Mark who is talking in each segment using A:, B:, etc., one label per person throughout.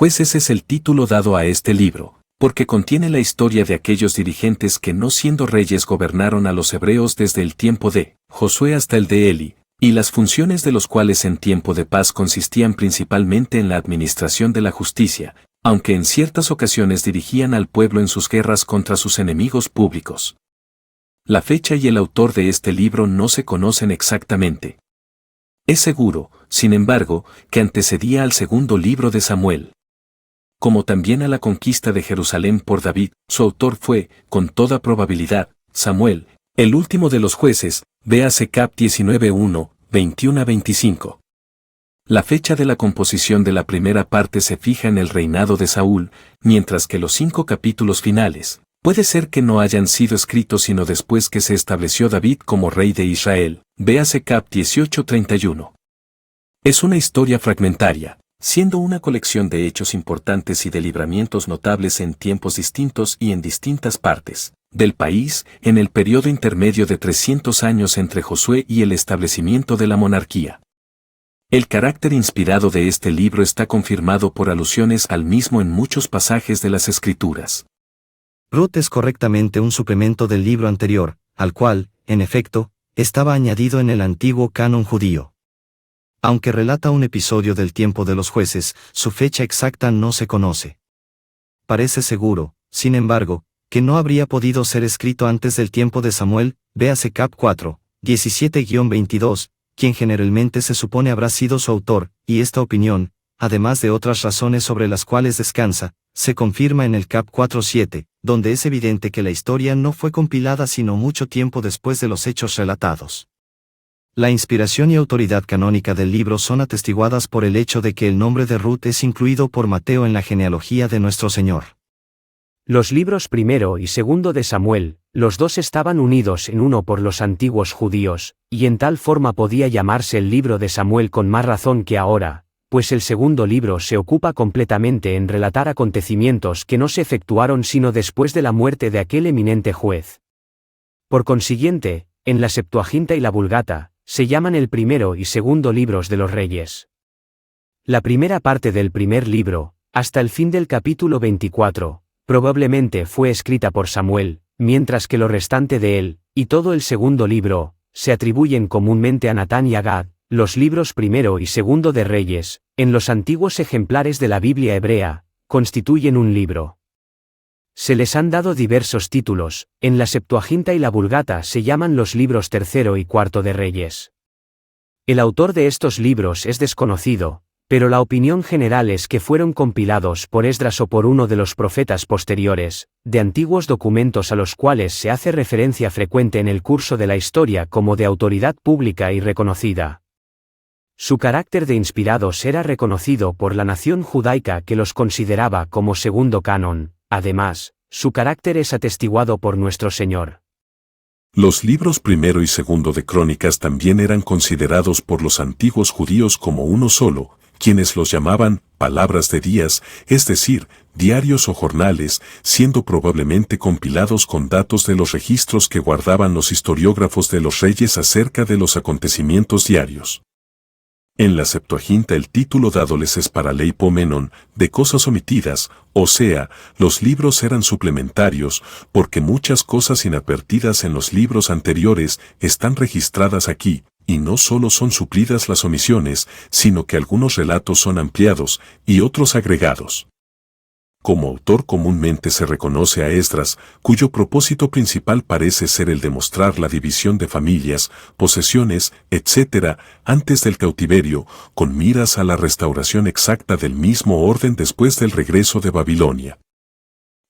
A: Jueces es el título dado a este libro, porque contiene la historia de aquellos dirigentes que no siendo reyes gobernaron a los hebreos desde el tiempo de Josué hasta el de Eli, y las funciones de los cuales en tiempo de paz consistían principalmente en la administración de la justicia, aunque en ciertas ocasiones dirigían al pueblo en sus guerras contra sus enemigos públicos. La fecha y el autor de este libro no se conocen exactamente. Es seguro, sin embargo, que antecedía al segundo libro de Samuel. Como también a la conquista de Jerusalén por David, su autor fue, con toda probabilidad, Samuel, el último de los jueces, véase Cap 19:1, 21-25. La fecha de la composición de la primera parte se fija en el reinado de Saúl, mientras que los 5 capítulos finales, puede ser que no hayan sido escritos sino después que se estableció David como rey de Israel, véase Cap 18:31. Es una historia fragmentaria, siendo una colección de hechos importantes y de libramientos notables en tiempos distintos y en distintas partes del país, en el periodo intermedio de 300 años entre Josué y el establecimiento de la monarquía. El carácter inspirado de este libro está confirmado por alusiones al mismo en muchos pasajes de las Escrituras.
B: Ruth es correctamente un suplemento del libro anterior, al cual, en efecto, estaba añadido en el antiguo canon judío. Aunque relata un episodio del tiempo de los jueces, su fecha exacta no se conoce. Parece seguro, sin embargo, que no habría podido ser escrito antes del tiempo de Samuel, véase Cap 4, 17-22, quien generalmente se supone habrá sido su autor, y esta opinión, además de otras razones sobre las cuales descansa, se confirma en el Cap 4:7, donde es evidente que la historia no fue compilada sino mucho tiempo después de los hechos relatados. La inspiración y autoridad canónica del libro son atestiguadas por el hecho de que el nombre de Ruth es incluido por Mateo en la genealogía de nuestro Señor.
C: Los libros primero y segundo de Samuel, los dos estaban unidos en uno por los antiguos judíos, y en tal forma podía llamarse el libro de Samuel con más razón que ahora, pues el segundo libro se ocupa completamente en relatar acontecimientos que no se efectuaron sino después de la muerte de aquel eminente juez. Por consiguiente, en la Septuaginta y la Vulgata, se llaman el primero y segundo libros de los reyes. La primera parte del primer libro, hasta el fin del capítulo 24, probablemente fue escrita por Samuel, mientras que lo restante de él, y todo el segundo libro, se atribuyen comúnmente a Natán y a Gad. Los libros primero y segundo de Reyes, en los antiguos ejemplares de la Biblia hebrea, constituyen un libro. Se les han dado diversos títulos, en la Septuaginta y la Vulgata se llaman los libros tercero y cuarto de Reyes. El autor de estos libros es desconocido, pero la opinión general es que fueron compilados por Esdras o por uno de los profetas posteriores, de antiguos documentos a los cuales se hace referencia frecuente en el curso de la historia como de autoridad pública y reconocida. Su carácter de inspirados era reconocido por la nación judaica que los consideraba como segundo canon. Además, su carácter es atestiguado por nuestro Señor.
D: Los libros primero y segundo de Crónicas también eran considerados por los antiguos judíos como uno solo, quienes los llamaban palabras de días, es decir, diarios o jornales, siendo probablemente compilados con datos de los registros que guardaban los historiógrafos de los reyes acerca de los acontecimientos diarios. En la Septuaginta el título dádoles es para leipomenon, de cosas omitidas, o sea, los libros eran suplementarios, porque muchas cosas inadvertidas en los libros anteriores están registradas aquí, y no solo son suplidas las omisiones, sino que algunos relatos son ampliados, y otros agregados. Como autor comúnmente se reconoce a Esdras, cuyo propósito principal parece ser el de mostrar la división de familias, posesiones, etc., antes del cautiverio, con miras a la restauración exacta del mismo orden después del regreso de Babilonia.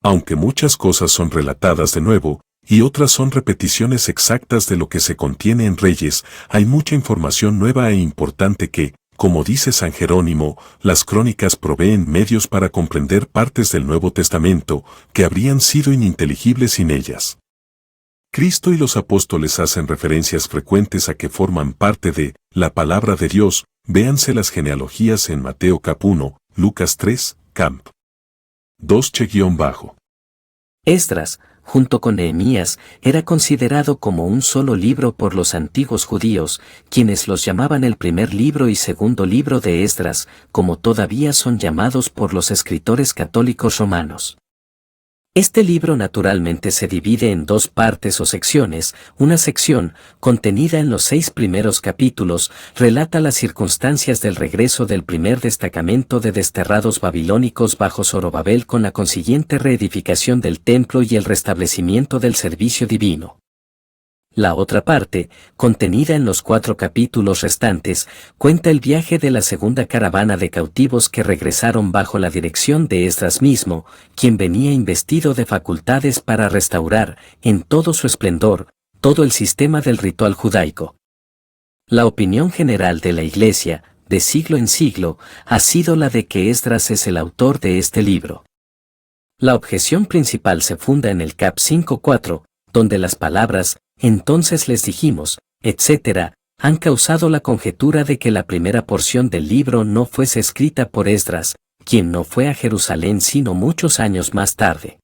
D: Aunque muchas cosas son relatadas de nuevo, y otras son repeticiones exactas de lo que se contiene en Reyes, hay mucha información nueva e importante que, como dice San Jerónimo, las crónicas proveen medios para comprender partes del Nuevo Testamento que habrían sido ininteligibles sin ellas. Cristo y los apóstoles hacen referencias frecuentes a que forman parte de la palabra de Dios, véanse las genealogías en Mateo cap 1, Lucas 3, camp 2 /.
A: Esdras,
E: junto con Nehemías, era considerado como un solo libro por los antiguos judíos, quienes los llamaban el primer libro y segundo libro de Esdras, como todavía son llamados por los escritores católicos romanos. Este libro naturalmente se divide en dos partes o secciones. Una sección, contenida en los 6 primeros capítulos, relata las circunstancias del regreso del primer destacamento de desterrados babilónicos bajo Zorobabel con la consiguiente reedificación del templo y el restablecimiento del servicio divino. La otra parte, contenida en los 4 capítulos restantes, cuenta el viaje de la segunda caravana de cautivos que regresaron bajo la dirección de Esdras mismo, quien venía investido de facultades para restaurar, en todo su esplendor, todo el sistema del ritual judaico. La opinión general de la Iglesia, de siglo en siglo, ha sido la de que Esdras es el autor de este libro. La objeción principal se funda en el cap 5.4, donde las palabras "entonces les dijimos", etc., han causado la conjetura de que la primera porción del libro no fuese escrita por Esdras, quien no fue a Jerusalén sino muchos años más tarde.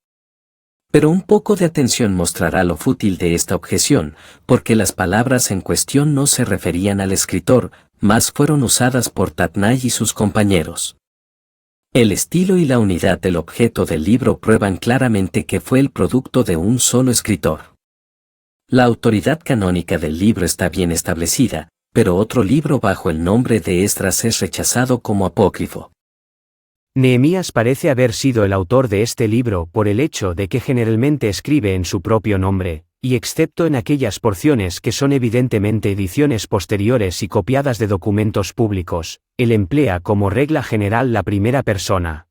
E: Pero un poco de atención mostrará lo fútil de esta objeción, porque las palabras en cuestión no se referían al escritor, mas fueron usadas por Tatnai y sus compañeros. El estilo y la unidad del objeto del libro prueban claramente que fue el producto de un solo escritor. La autoridad canónica del libro está bien establecida, pero otro libro bajo el nombre de Esdras es rechazado como apócrifo.
C: Nehemías parece haber sido el autor de este libro por el hecho de que generalmente escribe en su propio nombre, y excepto en aquellas porciones que son evidentemente ediciones posteriores y copiadas de documentos públicos, él emplea como regla general la primera persona.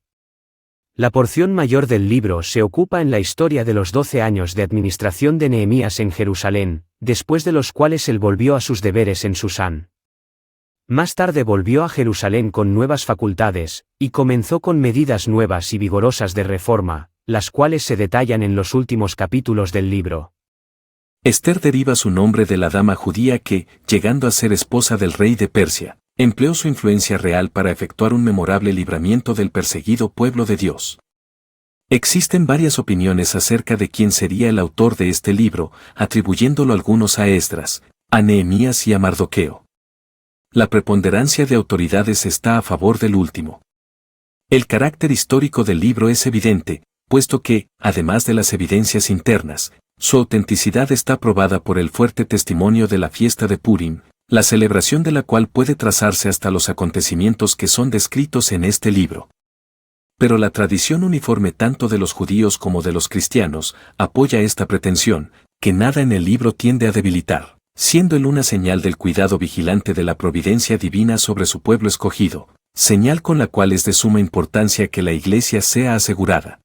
C: La porción mayor del libro se ocupa en la historia de los 12 años de administración de Nehemías en Jerusalén, después de los cuales él volvió a sus deberes en Susán. Más tarde volvió a Jerusalén con nuevas facultades, y comenzó con medidas nuevas y vigorosas de reforma, las cuales se detallan en los últimos capítulos del libro.
A: Esther deriva su nombre de la dama judía que, llegando a ser esposa del rey de Persia, empleó su influencia real para efectuar un memorable libramiento del perseguido pueblo de Dios. Existen varias opiniones acerca de quién sería el autor de este libro, atribuyéndolo algunos a Esdras, a Nehemías y a Mardoqueo. La preponderancia de autoridades está a favor del último. El carácter histórico del libro es evidente, puesto que, además de las evidencias internas, su autenticidad está probada por el fuerte testimonio de la fiesta de Purim, la celebración de la cual puede trazarse hasta los acontecimientos que son descritos en este libro. Pero la tradición uniforme tanto de los judíos como de los cristianos apoya esta pretensión, que nada en el libro tiende a debilitar, siendo él una señal del cuidado vigilante de la providencia divina sobre su pueblo escogido, señal con la cual es de suma importancia que la Iglesia sea asegurada.